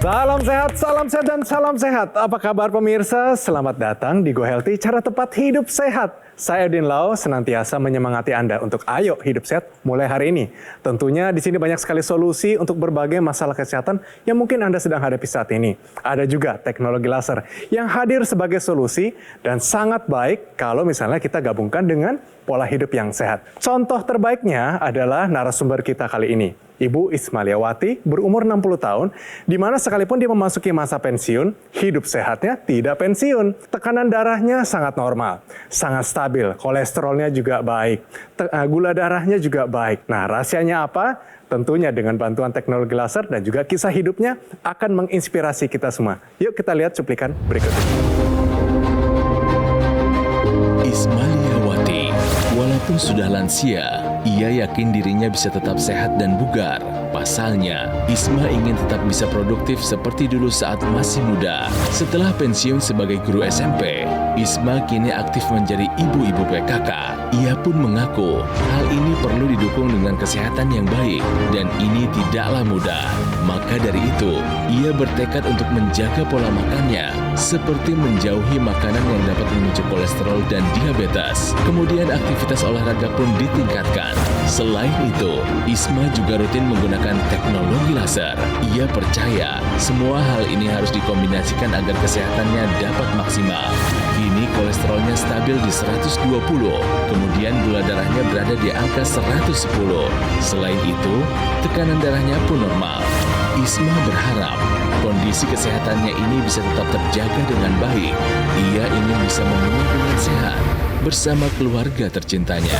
Salam sehat, dan salam sehat. Apa kabar pemirsa? Selamat datang di Go Healthy, cara tepat hidup sehat. Saya Edwin Lau, senantiasa menyemangati Anda untuk ayo hidup sehat mulai hari ini. Tentunya di sini banyak sekali solusi untuk berbagai masalah kesehatan yang mungkin Anda sedang hadapi saat ini. Ada juga teknologi laser yang hadir sebagai solusi dan sangat baik kalau misalnya kita gabungkan dengan pola hidup yang sehat. Contoh terbaiknya adalah narasumber kita kali ini, Ibu Ismaliawati, berumur 60 tahun, di mana sekalipun dia memasuki masa pensiun, hidup sehatnya tidak pensiun. Tekanan darahnya sangat normal, sangat stabil, kolesterolnya juga baik, gula darahnya juga baik. Nah, rahasianya apa? Tentunya dengan bantuan teknologi laser dan juga kisah hidupnya akan menginspirasi kita semua. Yuk kita lihat cuplikan berikut ini. Ismaliawati, walaupun sudah lansia, ia yakin dirinya bisa tetap sehat dan bugar. Pasalnya, Isma ingin tetap bisa produktif seperti dulu saat masih muda. Setelah pensiun sebagai guru SMP, Isma kini aktif menjadi ibu-ibu PKK. Ia pun mengaku hal ini perlu didukung dengan kesehatan yang baik dan ini tidaklah mudah. Maka dari itu, ia bertekad untuk menjaga pola makannya seperti menjauhi makanan yang dapat memicu kolesterol dan diabetes. Kemudian aktivitas olahraga pun ditingkatkan. Selain itu, Isma juga rutin menggunakan teknologi laser. Ia percaya semua hal ini harus dikombinasikan agar kesehatannya dapat maksimal. Kini kolesterolnya stabil di 120, kemudian gula darahnya berada di angka 110. Selain itu, tekanan darahnya pun normal. Isma berharap kondisi kesehatannya ini bisa tetap terjaga dengan baik. Ia ingin bisa memulai dengan sehat bersama keluarga tercintanya.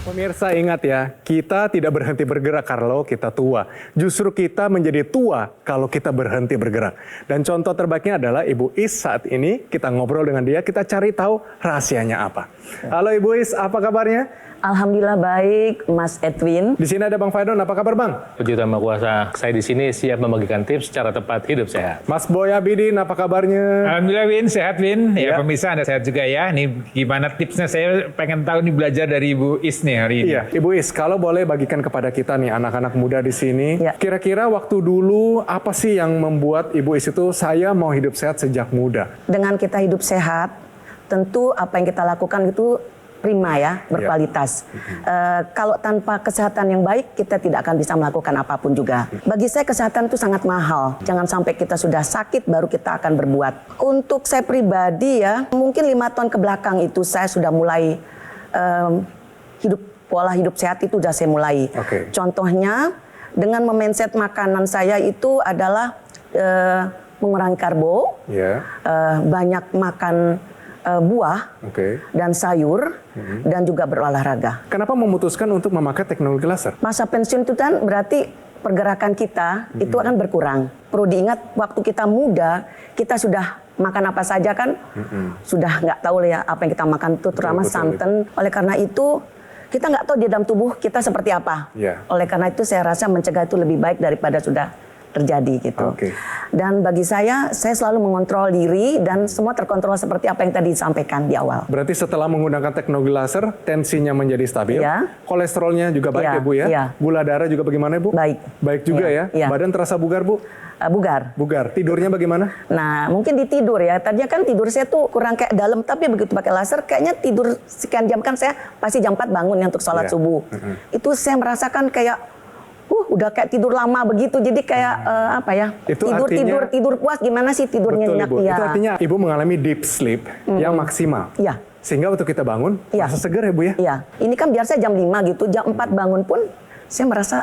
Pemirsa ingat ya, kita tidak berhenti bergerak kalau kita tua. Justru kita menjadi tua kalau kita berhenti bergerak. Dan contoh terbaiknya adalah Ibu Is saat ini. Kita ngobrol dengan dia, kita cari tahu rahasianya apa. Halo Ibu Is, apa kabarnya? Alhamdulillah baik, Mas Edwin. Di sini ada Bang Faidon, apa kabar Bang? Puji Tuhan Maha Kuasa, saya di sini siap membagikan tips cara tepat hidup sehat. Mas Boy Abidin, apa kabarnya? Alhamdulillah Win, sehat Win. Ya. Ya pemirsa Anda sehat juga ya. Ini gimana tipsnya, saya pengen tahu nih belajar dari Ibu Is nih hari ini. Iya, Ibu Is, kalau boleh bagikan kepada kita nih anak-anak muda di sini, Ya. kira-kira waktu dulu apa sih yang membuat Ibu Is itu saya mau hidup sehat sejak muda? Dengan kita hidup sehat, tentu apa yang kita lakukan itu prima ya, berkualitas. Kalau tanpa kesehatan yang baik, kita tidak akan bisa melakukan apapun juga. Bagi saya kesehatan itu sangat mahal. Jangan sampai kita sudah sakit baru kita akan berbuat. Untuk saya pribadi ya, mungkin 5 tahun ke belakang itu saya sudah mulai pola hidup sehat itu sudah saya mulai. Oke. Contohnya dengan memindset makanan saya itu adalah mengurangi karbo, banyak makan buah dan sayur, dan juga berolahraga. Kenapa memutuskan untuk memakai teknologi laser? Masa pensiun itu kan berarti pergerakan kita itu akan berkurang. Perlu diingat waktu kita muda, kita sudah makan apa saja kan, sudah nggak tahu ya apa yang kita makan itu, terutama santan. Oleh karena itu, kita nggak tahu di dalam tubuh kita seperti apa. Oleh karena itu saya rasa mencegah itu lebih baik daripada sudah terjadi gitu. Dan bagi saya selalu mengontrol diri dan semua terkontrol seperti apa yang tadi disampaikan di awal. Berarti setelah menggunakan teknologi laser, tensinya menjadi stabil, kolesterolnya juga baik ya Bu ya? Gula darah juga bagaimana Bu? Baik. Baik juga ya? Badan terasa bugar Bu? Bugar. Bugar. Tidurnya bagaimana? Nah, mungkin di tidur ya. Tadinya kan tidur saya tuh kurang kayak dalam, tapi begitu pakai laser kayaknya tidur sekian jam, kan saya pasti jam 4 bangun ya untuk sholat subuh. Itu saya merasakan kayak udah kayak tidur lama begitu, jadi kayak apa ya, tidur puas. Gimana sih tidurnya nyenyak? Ibu. Itu artinya Ibu mengalami deep sleep yang maksimal. Iya. Sehingga waktu kita bangun merasa segar ya Bu ya? Iya. Ini kan biasa jam 5 gitu, jam 4 bangun pun saya merasa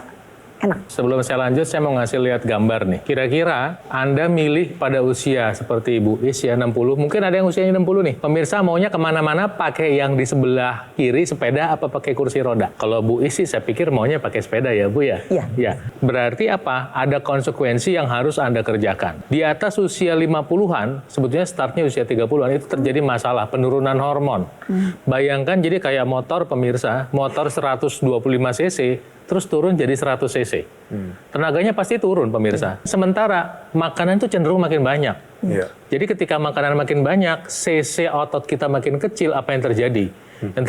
enak. Sebelum saya lanjut, saya mau ngasih lihat gambar nih. Kira-kira Anda milih pada usia seperti Ibu Is ya 60, mungkin ada yang usianya 60 nih. Pemirsa maunya kemana-mana pakai yang di sebelah kiri sepeda apa pakai kursi roda? Kalau Bu Is sih saya pikir maunya pakai sepeda ya Bu ya? Iya. Ya. Berarti apa? Ada konsekuensi yang harus Anda kerjakan. Di atas usia 50-an, sebetulnya startnya usia 30-an, itu terjadi masalah penurunan hormon. Bayangkan jadi kayak motor pemirsa, motor 125 cc, terus turun jadi 100 cc. Tenaganya pasti turun pemirsa. Sementara makanan itu cenderung makin banyak. Jadi ketika makanan makin banyak, cc otot kita makin kecil, apa yang terjadi? Yang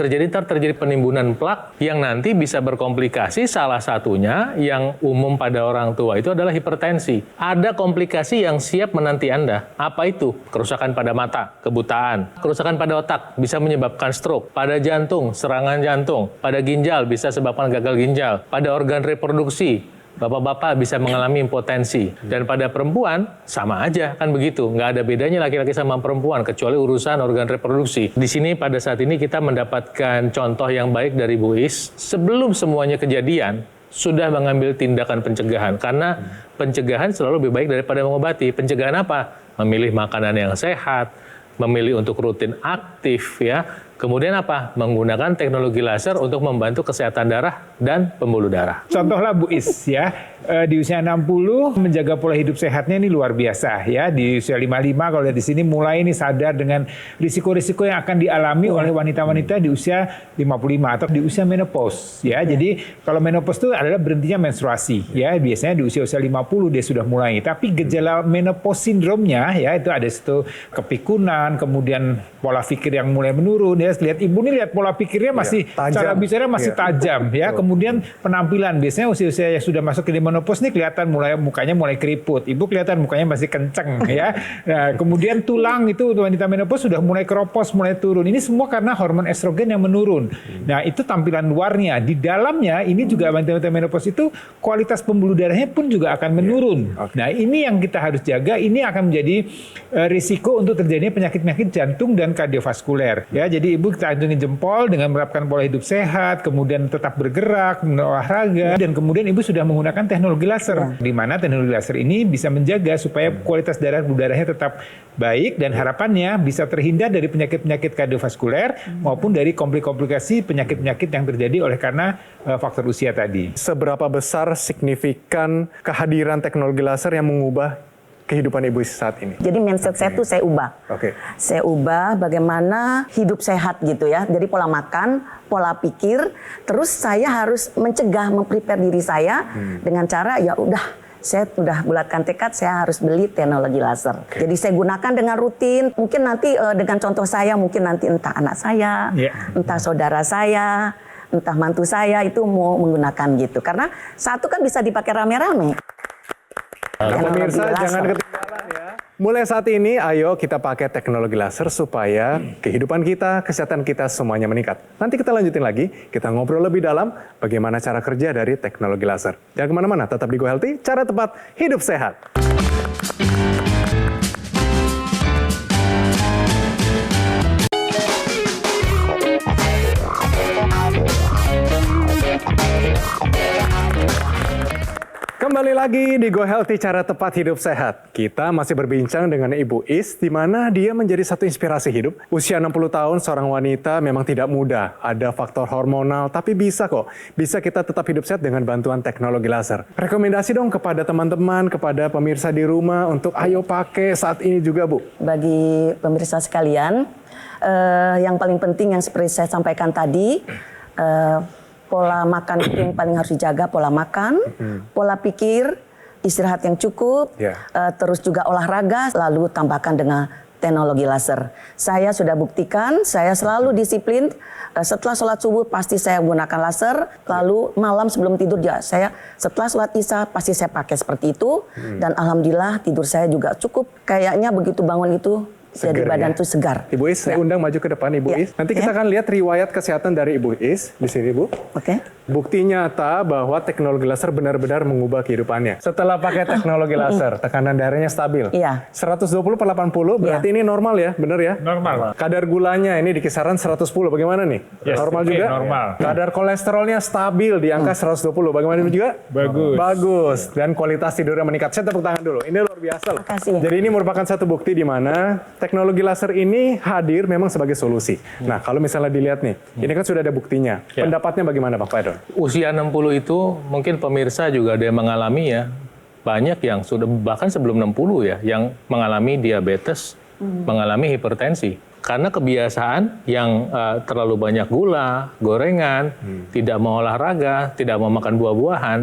terjadi penimbunan plak yang nanti bisa berkomplikasi, salah satunya yang umum pada orang tua itu adalah hipertensi. Ada komplikasi yang siap menanti Anda. Apa itu? Kerusakan pada mata, kebutaan. Kerusakan pada otak bisa menyebabkan stroke. Pada jantung, serangan jantung. Pada ginjal bisa sebabkan gagal ginjal. Pada organ reproduksi, bapak-bapak bisa mengalami impotensi. Dan pada perempuan, sama aja, kan begitu. Nggak ada bedanya laki-laki sama perempuan, kecuali urusan organ reproduksi. Di sini pada saat ini kita mendapatkan contoh yang baik dari Bu Is. Sebelum semuanya kejadian, sudah mengambil tindakan pencegahan. Karena pencegahan selalu lebih baik daripada mengobati. Pencegahan apa? Memilih makanan yang sehat, memilih untuk rutin aktif, ya. Kemudian apa? Menggunakan teknologi laser untuk membantu kesehatan darah dan pembuluh darah. Contohlah Bu Is ya, di usia 60 menjaga pola hidup sehatnya ini luar biasa ya. Di usia 55 kalau lihat di sini mulai ini sadar dengan risiko-risiko yang akan dialami oleh wanita-wanita di usia 55 atau di usia menopause ya. Jadi kalau menopause itu adalah berhentinya menstruasi ya. Biasanya di usia-usia 50 dia sudah mulai. Tapi gejala menopause sindromnya ya itu ada situ kepikunan, kemudian pola pikir yang mulai menurun ya. Lihat ibu ini lihat pola pikirnya masih cara bicara masih tajam ya. Kemudian penampilan biasanya usia-usia yang sudah masuk ke menopause ini kelihatan mukanya mulai keriput. Ibu kelihatan mukanya masih kenceng ya. Nah, kemudian tulang itu wanita menopause sudah mulai keropos, mulai turun. Ini semua karena hormon estrogen yang menurun. Nah, itu tampilan luarnya. Di dalamnya ini juga wanita menopause itu kualitas pembuluh darahnya pun juga akan menurun. Nah, ini yang kita harus jaga. Ini akan menjadi risiko untuk terjadinya penyakit-penyakit jantung dan kardiovaskuler ya. Jadi ibu kita acungin jempol dengan menerapkan pola hidup sehat, kemudian tetap bergerak, olahraga, dan kemudian ibu sudah menggunakan teknologi laser. Di mana teknologi laser ini bisa menjaga supaya kualitas darahnya tetap baik dan harapannya bisa terhindar dari penyakit-penyakit kardiovaskuler maupun dari komplikasi penyakit-penyakit yang terjadi oleh karena faktor usia tadi. Seberapa besar signifikan kehadiran teknologi laser yang mengubah kehidupan Ibu Is saat ini? Jadi mindset saya tuh saya ubah. Saya ubah bagaimana hidup sehat gitu ya. Jadi pola makan, pola pikir, terus saya harus mencegah, memprepare diri saya dengan cara ya udah saya sudah bulatkan tekad saya harus beli teknologi laser. Jadi saya gunakan dengan rutin. Mungkin nanti dengan contoh saya, mungkin nanti entah anak saya, entah saudara saya, entah mantu saya itu mau menggunakan gitu. Karena satu kan bisa dipakai rame-rame. Pemirsa jangan ketinggalan ya. Mulai saat ini, ayo kita pakai teknologi laser supaya kehidupan kita, kesehatan kita semuanya meningkat. Nanti kita lanjutin lagi, kita ngobrol lebih dalam bagaimana cara kerja dari teknologi laser. Jangan kemana-mana, tetap di Go Healthy, cara tepat hidup sehat. Kembali lagi di Go Healthy, cara tepat hidup sehat. Kita masih berbincang dengan Ibu Is, di mana dia menjadi satu inspirasi hidup. Usia 60 tahun, seorang wanita memang tidak mudah. Ada faktor hormonal, tapi bisa kok. Bisa kita tetap hidup sehat dengan bantuan teknologi laser. Rekomendasi dong kepada teman-teman, kepada pemirsa di rumah untuk ayo pakai saat ini juga, Bu. Bagi pemirsa sekalian, yang paling penting yang seperti saya sampaikan tadi, pola makan itu yang paling harus dijaga, pola makan, pola pikir, istirahat yang cukup, terus juga olahraga, lalu tambahkan dengan teknologi laser. Saya sudah buktikan, saya selalu disiplin, setelah sholat subuh pasti saya gunakan laser, lalu malam sebelum tidur ya saya setelah sholat isya pasti saya pakai seperti itu, dan alhamdulillah tidur saya juga cukup, kayaknya begitu bangun itu jadi badan tuh segar. Ibu Is, saya undang maju ke depan Ibu Is. Nanti kita akan lihat riwayat kesehatan dari Ibu Is di sini, Bu. Bukti nyata bahwa teknologi laser benar-benar mengubah kehidupannya. Setelah pakai teknologi laser, tekanan darahnya stabil. 120/80 berarti ini normal ya, benar ya? Normal. Kadar gulanya ini di kisaran 110, bagaimana nih? Normal juga? Normal. Kadar kolesterolnya stabil di angka 120, bagaimana juga? Bagus. Bagus. Dan kualitas tidurnya meningkat. Saya tepuk tangan dulu, ini luar biasa loh. Jadi ini merupakan satu bukti di mana teknologi laser ini hadir memang sebagai solusi. Nah, kalau misalnya dilihat nih, ini kan sudah ada buktinya. Pendapatnya bagaimana Pak Faidon? Usia 60 itu mungkin pemirsa juga ada yang mengalami ya. Banyak yang sudah bahkan sebelum 60 ya yang mengalami diabetes, mengalami hipertensi. Karena kebiasaan yang terlalu banyak gula, gorengan, tidak mau olahraga, tidak mau makan buah-buahan,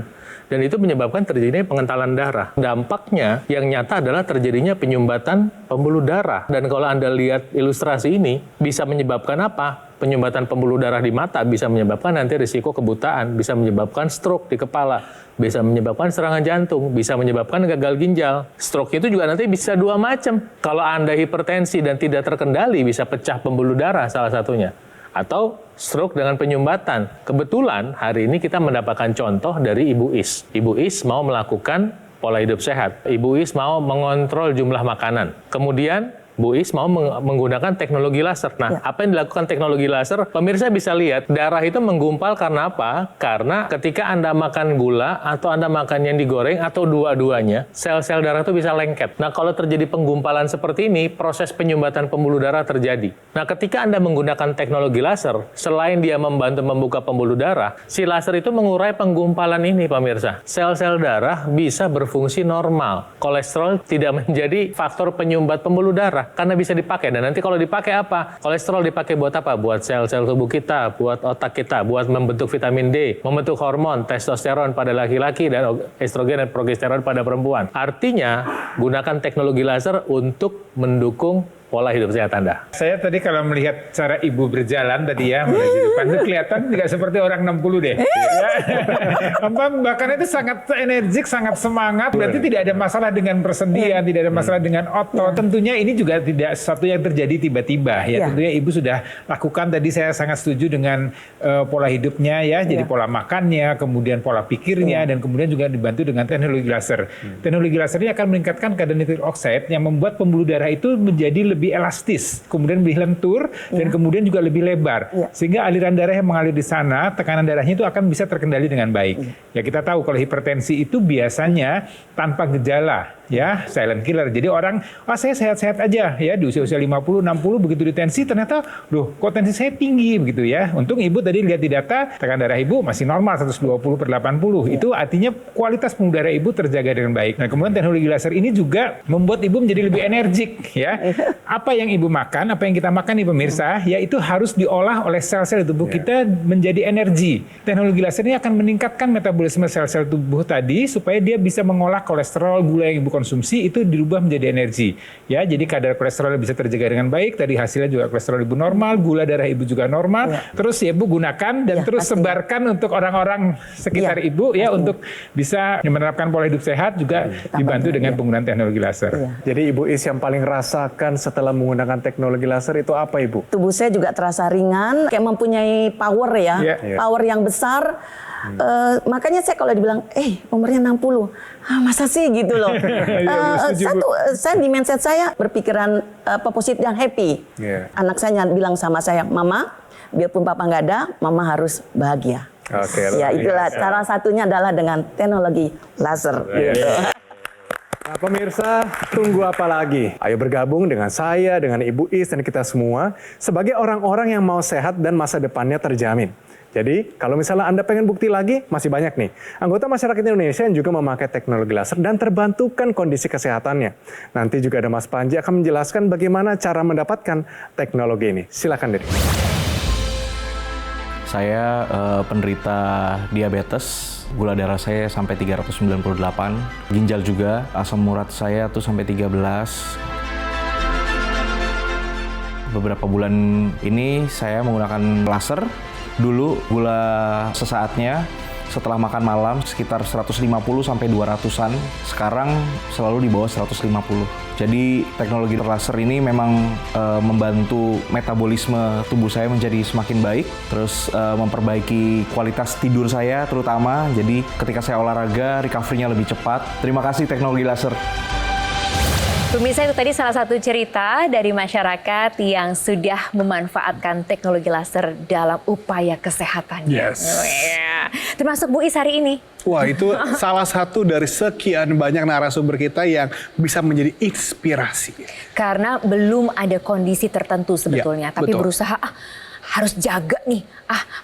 dan itu menyebabkan terjadinya pengentalan darah. Dampaknya yang nyata adalah terjadinya penyumbatan pembuluh darah. Dan kalau Anda lihat ilustrasi ini, bisa menyebabkan apa? penyumbatan pembuluh darah di mata bisa menyebabkan nanti risiko kebutaan, bisa menyebabkan stroke di kepala, bisa menyebabkan serangan jantung, bisa menyebabkan gagal ginjal. Stroke itu juga nanti bisa dua macam. Kalau Anda hipertensi dan tidak terkendali, bisa pecah pembuluh darah salah satunya. Atau stroke dengan penyumbatan. Kebetulan hari ini kita mendapatkan contoh dari Ibu Is. Ibu Is mau melakukan pola hidup sehat. Ibu Is mau mengontrol jumlah makanan. Kemudian Bu Is mau menggunakan teknologi laser. Nah, apa yang dilakukan teknologi laser? Pemirsa bisa lihat, darah itu menggumpal karena apa? Karena ketika Anda makan gula, atau Anda makan yang digoreng, atau dua-duanya, sel-sel darah itu bisa lengket. Nah, kalau terjadi penggumpalan seperti ini, proses penyumbatan pembuluh darah terjadi. Nah, ketika Anda menggunakan teknologi laser, selain dia membantu membuka pembuluh darah, si laser itu mengurai penggumpalan ini, pemirsa. Sel-sel darah bisa berfungsi normal. Kolesterol tidak menjadi faktor penyumbat pembuluh darah, karena bisa dipakai. Dan nanti kalau dipakai apa? Kolesterol dipakai buat apa? Buat sel-sel tubuh kita, buat otak kita, buat membentuk vitamin D, membentuk hormon testosteron pada laki-laki dan estrogen dan progesteron pada perempuan. Artinya, gunakan teknologi laser untuk mendukung pola hidup sehat Anda. Saya tadi kalau melihat cara Ibu berjalan tadi ya menuju depan itu kelihatan tidak seperti orang 60 deh. Ya. Bahkan itu sangat energik, sangat semangat. Berarti tidak ada masalah dengan persendian, tidak ada masalah dengan otot. Tentunya ini juga tidak sesuatu yang terjadi tiba-tiba ya. Tentunya Ibu sudah lakukan tadi, saya sangat setuju dengan pola hidupnya ya. Jadi pola makannya, kemudian pola pikirnya, dan kemudian juga dibantu dengan teknologi laser. Teknologi laser ini akan meningkatkan kadar nitric oxide yang membuat pembuluh darah itu menjadi lebih elastis, kemudian lebih lentur, dan kemudian juga lebih lebar. Sehingga aliran darah yang mengalir di sana, tekanan darahnya itu akan bisa terkendali dengan baik. Ya kita tahu kalau hipertensi itu biasanya tanpa gejala, ya silent killer. Jadi orang, saya sehat-sehat aja ya di usia-usia 50, 60 begitu ditensi ternyata, loh kok tensi saya tinggi begitu ya. Untung Ibu tadi lihat di data, tekanan darah Ibu masih normal 120/80. Itu artinya kualitas pembuluh darah Ibu terjaga dengan baik. Nah kemudian teknologi laser ini juga membuat Ibu menjadi lebih energik ya. Apa yang Ibu makan, apa yang kita makan nih pemirsa, ya itu harus diolah oleh sel-sel di tubuh kita menjadi energi. Teknologi laser ini akan meningkatkan metabolisme sel-sel tubuh tadi supaya dia bisa mengolah kolesterol, gula yang Ibu konsumsi itu dirubah menjadi energi. Ya, jadi kadar kolesterol bisa terjaga dengan baik, tadi hasilnya juga kolesterol Ibu normal, gula darah Ibu juga normal. Terus ya Ibu gunakan dan terus sebarkan untuk orang-orang sekitar Ibu ya untuk bisa menerapkan pola hidup sehat, juga dibantu dengan penggunaan teknologi laser. Jadi Ibu Is yang paling rasakan setelah menggunakan teknologi laser itu apa Ibu? Tubuh saya juga terasa ringan, kayak mempunyai power ya, power yang besar. Makanya saya kalau dibilang, umurnya 60, masa sih gitu loh. Saya di mindset saya berpikiran positif dan happy. Anak saya bilang sama saya, Mama, biarpun Papa nggak ada, Mama harus bahagia. Ya itulah salah satunya adalah dengan teknologi laser. Gitu. Nah pemirsa, tunggu apa lagi? Ayo bergabung dengan saya, dengan Ibu Is, dan kita semua sebagai orang-orang yang mau sehat dan masa depannya terjamin. Jadi, kalau misalnya Anda pengen bukti lagi, masih banyak nih. Anggota masyarakat Indonesia yang juga memakai teknologi laser dan terbantukan kondisi kesehatannya. Nanti juga ada Mas Panji akan menjelaskan bagaimana cara mendapatkan teknologi ini. Silakan Diri. Saya penderita diabetes, gula darah saya sampai 398, ginjal juga, asam urat saya tuh sampai 13. Beberapa bulan ini saya menggunakan laser. Dulu gula sesaatnya setelah makan malam sekitar 150 sampai 200-an. Sekarang selalu di bawah 150. Jadi teknologi laser ini memang membantu metabolisme tubuh saya menjadi semakin baik, terus memperbaiki kualitas tidur saya terutama. Jadi ketika saya olahraga, recovery-nya lebih cepat. Terima kasih teknologi laser. Pemirsa, itu tadi salah satu cerita dari masyarakat yang sudah memanfaatkan teknologi laser dalam upaya kesehatannya. Yes. Termasuk Bu Is hari ini. Wah, itu salah satu dari sekian banyak narasumber kita yang bisa menjadi inspirasi. Karena belum ada kondisi tertentu sebetulnya, tapi betul. berusaha harus jaga nih,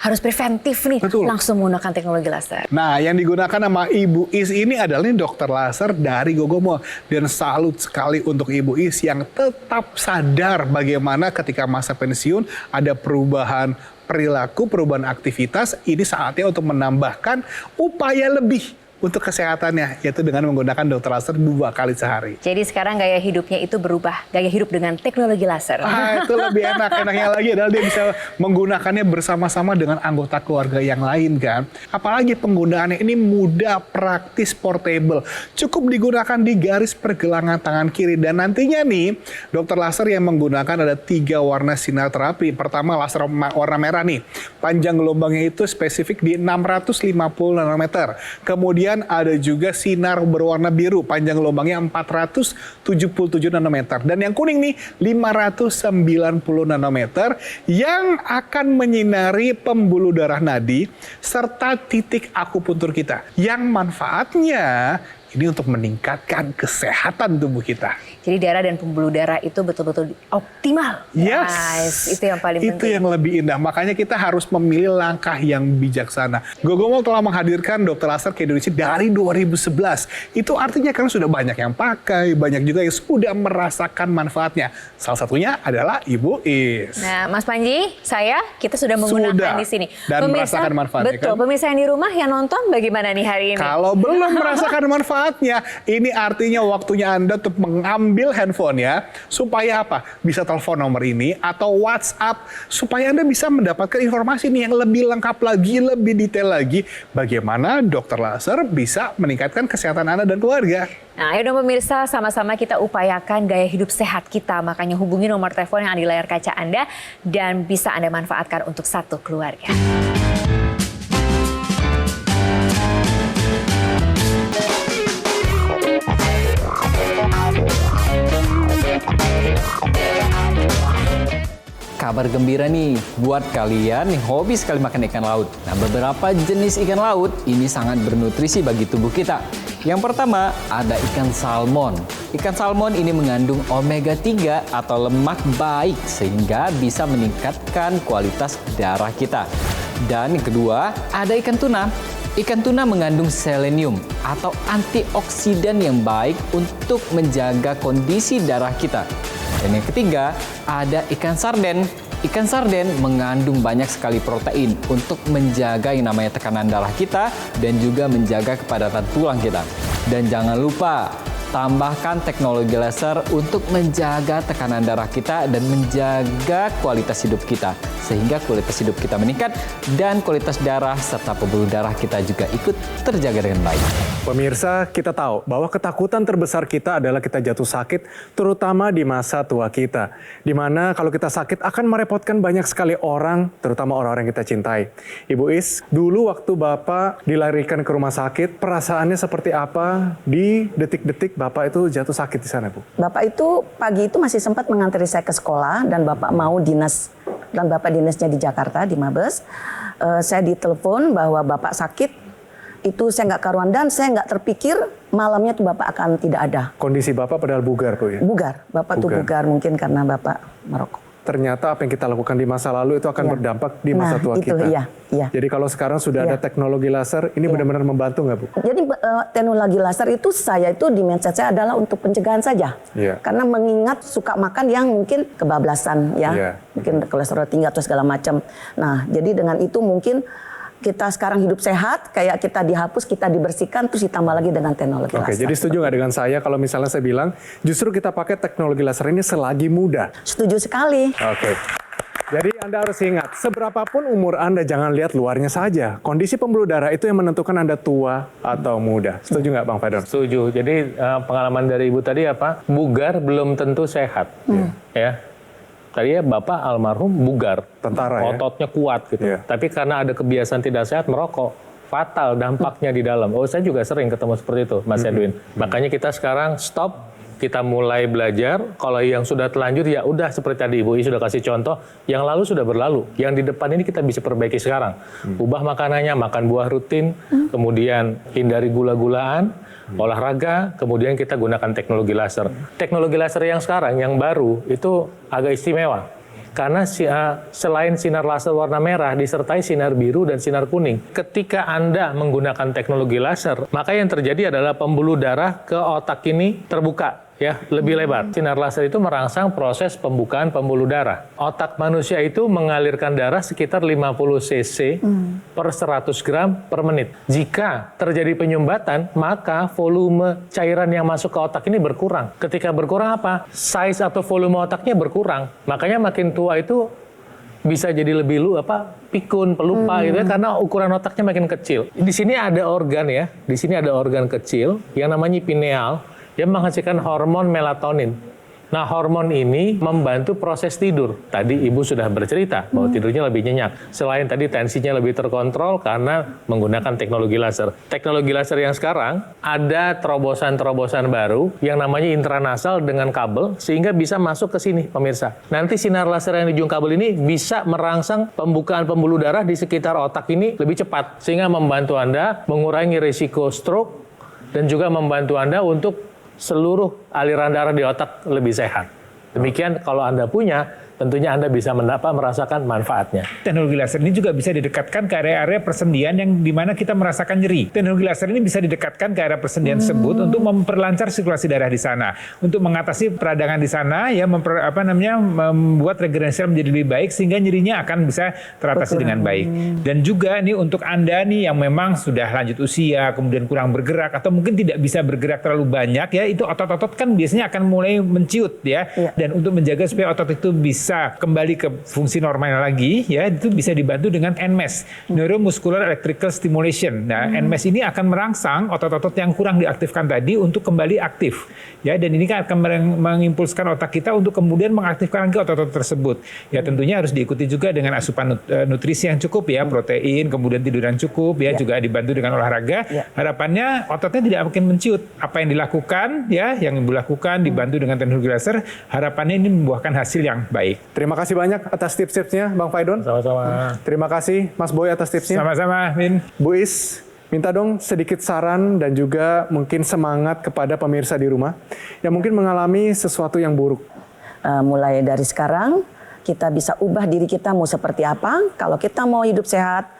harus preventif nih, langsung menggunakan teknologi laser. Nah, yang digunakan sama Ibu Is ini adalah dokter laser dari Gogomo. Dan salut sekali untuk Ibu Is yang tetap sadar bagaimana ketika masa pensiun ada perubahan perilaku, perubahan aktivitas. Ini saatnya untuk menambahkan upaya lebih untuk kesehatannya, yaitu dengan menggunakan dokter laser 2 kali sehari. Jadi sekarang gaya hidupnya itu berubah, gaya hidup dengan teknologi laser. Itu lebih enak. Enaknya lagi adalah dia bisa menggunakannya bersama-sama dengan anggota keluarga yang lain kan. Apalagi penggunaannya ini mudah, praktis, portable. Cukup digunakan di garis pergelangan tangan kiri. Dan nantinya nih, dokter laser yang menggunakan ada 3 warna sinar terapi. Pertama laser warna merah nih. Panjang gelombangnya itu spesifik di 650 nanometer. Kemudian ada juga sinar berwarna biru. Panjang gelombangnya 477 nanometer. Dan yang kuning nih 590 nanometer yang akan menyinari pembuluh darah nadi serta titik akupuntur kita. Yang manfaatnya ini untuk meningkatkan kesehatan tubuh kita. Jadi darah dan pembuluh darah itu betul-betul optimal. Yes. Nice. Itu yang paling Itu penting. yang lebih indah. Makanya kita harus memilih langkah yang bijaksana. Gogomo telah menghadirkan dokter laser ke Indonesia dari 2011. Itu artinya kan sudah banyak yang pakai, banyak juga yang sudah merasakan manfaatnya. Salah satunya adalah Ibu Is. Nah, Mas Panji, kita sudah menggunakan Sudah. di sini. Dan merasakan manfaatnya, betul. kan? Pemirsa yang di rumah yang nonton bagaimana nih hari ini? Kalau belum merasakan manfaatnya, ini artinya waktunya Anda untuk mengambil handphone ya, supaya apa? Bisa telepon nomor ini atau WhatsApp, supaya Anda bisa mendapatkan informasi nih yang lebih lengkap lagi, lebih detail lagi, bagaimana dokter laser bisa meningkatkan kesehatan Anda dan keluarga. Nah, ayo dong pemirsa, sama-sama kita upayakan gaya hidup sehat kita. Makanya hubungi nomor telepon yang ada di layar kaca Anda dan bisa Anda manfaatkan untuk satu keluarga. Kabar gembira nih buat kalian yang hobi sekali makan ikan laut. Nah, beberapa jenis ikan laut ini sangat bernutrisi bagi tubuh kita. Yang pertama ada ikan salmon. Ikan salmon ini mengandung omega 3 atau lemak baik sehingga bisa meningkatkan kualitas darah kita. Dan yang kedua ada ikan tuna. Ikan tuna mengandung selenium atau antioksidan yang baik untuk menjaga kondisi darah kita. Dan yang ketiga, ada ikan sarden. Ikan sarden mengandung banyak sekali protein untuk menjaga yang namanya tekanan darah kita dan juga menjaga kepadatan tulang kita. Dan jangan lupa, tambahkan teknologi laser untuk menjaga tekanan darah kita dan menjaga kualitas hidup kita. Sehingga kualitas hidup kita meningkat dan kualitas darah serta pembuluh darah kita juga ikut terjaga dengan baik. Pemirsa, kita tahu bahwa ketakutan terbesar kita adalah kita jatuh sakit, terutama di masa tua kita. Di mana kalau kita sakit akan merepotkan banyak sekali orang, terutama orang-orang yang kita cintai. Ibu Is, dulu waktu Bapak dilarikan ke rumah sakit, perasaannya seperti apa di detik-detik Bapak itu jatuh sakit di sana, Bu? Bapak itu pagi itu masih sempat mengantri saya ke sekolah dan Bapak mau dinas. Dan Bapak dinasnya di Jakarta, di Mabes. Saya ditelepon bahwa Bapak sakit, itu saya nggak karuan dan saya nggak terpikir malamnya tuh Bapak akan tidak ada. Kondisi Bapak padahal bugar, Bu ya? Bugar, Bapak tuh bugar mungkin karena Bapak merokok. Ternyata apa yang kita lakukan di masa lalu itu akan berdampak di masa tua itu, kita. Iya. Jadi kalau sekarang sudah ada teknologi laser, ini benar-benar membantu nggak, Bu? Jadi teknologi laser itu saya itu di mindset saya adalah untuk pencegahan saja. Iya. Karena mengingat suka makan yang mungkin kebablasan ya. Iya. Mungkin kolesterol tinggi atau segala macam. Nah, jadi dengan itu mungkin kita sekarang hidup sehat, kayak kita dihapus, kita dibersihkan, terus ditambah lagi dengan teknologi laser. Oke, jadi setuju nggak dengan saya kalau misalnya saya bilang justru kita pakai teknologi laser ini selagi muda? Setuju sekali. Oke. Jadi Anda harus ingat, seberapapun umur Anda jangan lihat luarnya saja. Kondisi pembuluh darah itu yang menentukan Anda tua atau muda. Setuju nggak Bang Fadon? Setuju. Jadi pengalaman dari Ibu tadi apa? Bugar belum tentu sehat. Ya. Tadi ya Bapak almarhum bugar, Tentara ya? ototnya kuat gitu. Iya. Tapi karena ada kebiasaan tidak sehat merokok, fatal dampaknya di dalam. Oh, saya juga sering ketemu seperti itu, Mas Edwin. Makanya kita sekarang stop, kita mulai belajar. Kalau yang sudah telanjur ya udah seperti tadi Ibu I sudah kasih contoh, yang lalu sudah berlalu. Yang di depan ini kita bisa perbaiki sekarang. Ubah makanannya, makan buah rutin, kemudian hindari gula-gulaan, olahraga, kemudian kita gunakan teknologi laser. Teknologi laser yang sekarang, yang baru, itu agak istimewa. Karena selain sinar laser warna merah, disertai sinar biru dan sinar kuning. Ketika Anda menggunakan teknologi laser, maka yang terjadi adalah pembuluh darah ke otak ini terbuka. ya, lebih lebar. Sinar laser itu merangsang proses pembukaan pembuluh darah. Otak manusia itu mengalirkan darah sekitar 50 cc per 100 gram per menit. Jika terjadi penyumbatan, maka volume cairan yang masuk ke otak ini berkurang. Ketika berkurang apa? Size atau volume otaknya berkurang. Makanya makin tua itu bisa jadi lebih pikun, pelupa gitu ya, karena ukuran otaknya makin kecil. Di sini ada organ ya, di sini ada organ kecil yang namanya pineal yang menghasilkan hormon melatonin. Nah, hormon ini membantu proses tidur. Tadi Ibu sudah bercerita bahwa tidurnya lebih nyenyak. Selain tadi tensinya lebih terkontrol karena menggunakan teknologi laser. Teknologi laser yang sekarang ada terobosan-terobosan baru yang namanya intranasal dengan kabel sehingga bisa masuk ke sini, pemirsa. Nanti sinar laser yang di ujung kabel ini bisa merangsang pembukaan pembuluh darah di sekitar otak ini lebih cepat sehingga membantu Anda mengurangi risiko stroke dan juga membantu Anda untuk seluruh aliran darah di otak lebih sehat. Demikian kalau Anda punya, tentunya Anda bisa merasakan manfaatnya. Teknologi laser ini juga bisa didekatkan ke area-area persendian yang dimana kita merasakan nyeri. Teknologi laser ini bisa didekatkan ke area persendian tersebut untuk memperlancar sirkulasi darah di sana, untuk mengatasi peradangan di sana, ya membuat regenerasi sel menjadi lebih baik sehingga nyerinya akan bisa teratasi dengan baik. Dan juga nih untuk Anda nih yang memang sudah lanjut usia, kemudian kurang bergerak atau mungkin tidak bisa bergerak terlalu banyak ya, itu otot-otot kan biasanya akan mulai menciut ya. Dan untuk menjaga supaya otot itu bisa kembali ke fungsi normal lagi ya, itu bisa dibantu dengan NMES, Neuromuscular Electrical Stimulation. Nah, NMES ini akan merangsang otot-otot yang kurang diaktifkan tadi untuk kembali aktif ya, dan ini kan akan mengimpulskan otak kita untuk kemudian mengaktifkan lagi otot-otot tersebut. Ya, tentunya harus diikuti juga dengan asupan nutrisi yang cukup ya, protein, kemudian tidur yang cukup ya, juga dibantu dengan olahraga. Harapannya ototnya tidak makin menciut. Apa yang dilakukan ya, yang dilakukan dibantu dengan teknologi laser, harapannya ini membuahkan hasil yang baik. Terima kasih banyak atas tips-tipsnya, Bang Faidon. Sama-sama. Terima kasih, Mas Boy, atas tipsnya. Sama-sama, Min. Bu Is, minta dong sedikit saran dan juga mungkin semangat kepada pemirsa di rumah yang mungkin mengalami sesuatu yang buruk. Mulai dari sekarang, kita bisa ubah diri kita mau seperti apa. Kalau kita mau hidup sehat,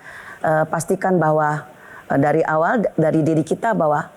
pastikan bahwa dari awal, dari diri kita bahwa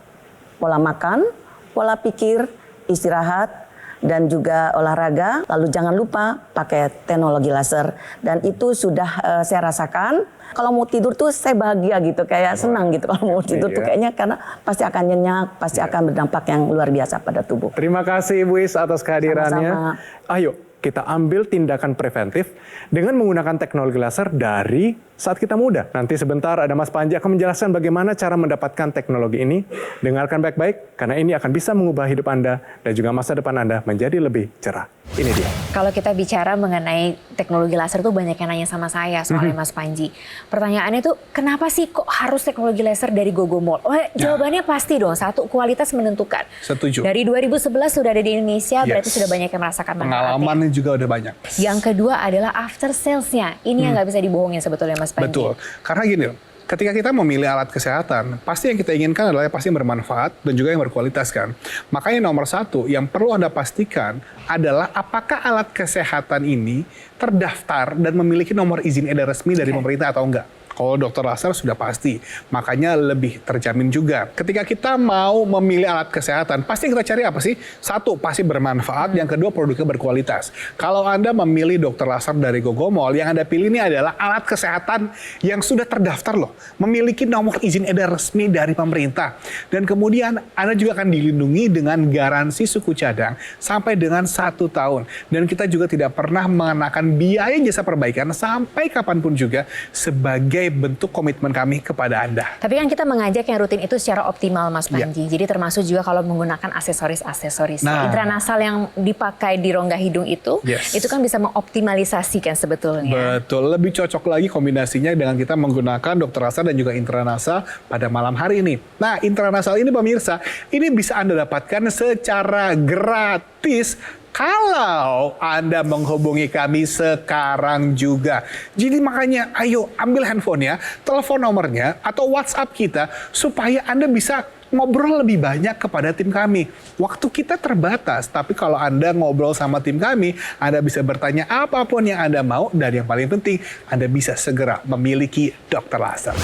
pola makan, pola pikir, istirahat, dan juga olahraga, lalu jangan lupa pakai teknologi laser. Dan itu sudah saya rasakan. Kalau mau tidur tuh saya bahagia gitu, kayak senang gitu kalau mau tidur tuh kayaknya, karena pasti akan nyenyak, pasti akan berdampak yang luar biasa pada tubuh. Terima kasih Bu Is atas kehadirannya. Sama-sama. Ayo kita ambil tindakan preventif dengan menggunakan teknologi laser dari saat kita muda. Nanti sebentar ada Mas Panji akan menjelaskan bagaimana cara mendapatkan teknologi ini. Dengarkan baik-baik, karena ini akan bisa mengubah hidup Anda dan juga masa depan Anda menjadi lebih cerah. Ini dia. Kalau kita bicara mengenai teknologi laser tuh banyak yang nanya sama saya soalnya Mas Panji. Pertanyaannya tuh kenapa sih kok harus teknologi laser dari Gogomol? Jawabannya pasti dong, satu, kualitas menentukan. Setuju. Dari 2011 sudah ada di Indonesia, berarti sudah banyak yang merasakan manfaatnya. Pengalamannya juga udah banyak. Yang kedua adalah after sales-nya. Ini yang nggak bisa dibohongin sebetulnya Mas Panji. Betul. Karena gini loh, ketika kita memilih alat kesehatan, pasti yang kita inginkan adalah yang pasti yang bermanfaat dan juga yang berkualitas kan. Makanya nomor satu yang perlu Anda pastikan adalah apakah alat kesehatan ini terdaftar dan memiliki nomor izin edar resmi dari pemerintah atau enggak. Kalau dokter laser sudah pasti, makanya lebih terjamin juga. Ketika kita mau memilih alat kesehatan, pasti kita cari apa sih? Satu, pasti bermanfaat. Yang kedua, produknya berkualitas. Kalau Anda memilih dokter laser dari Gogomol, yang Anda pilih ini adalah alat kesehatan yang sudah terdaftar loh. Memiliki nomor izin edar resmi dari pemerintah. Dan kemudian Anda juga akan dilindungi dengan garansi suku cadang sampai dengan 1 tahun. Dan kita juga tidak pernah mengenakan biaya jasa perbaikan sampai kapanpun juga sebagai bentuk komitmen kami kepada Anda. Tapi kan kita mengajak yang rutin itu secara optimal Mas Panji. Jadi termasuk juga kalau menggunakan aksesoris-aksesoris. Intranasal yang dipakai di rongga hidung itu kan bisa mengoptimalisasikan sebetulnya. Betul, lebih cocok lagi kombinasinya dengan kita menggunakan dokter laser dan juga intranasal pada malam hari ini. Nah, intranasal ini pemirsa, ini bisa Anda dapatkan secara gratis kalau Anda menghubungi kami sekarang juga. Jadi makanya ayo ambil handphonenya, telepon nomornya, atau WhatsApp kita supaya Anda bisa ngobrol lebih banyak kepada tim kami. Waktu kita terbatas, tapi kalau Anda ngobrol sama tim kami, Anda bisa bertanya apapun yang Anda mau, dan yang paling penting, Anda bisa segera memiliki dokter laser.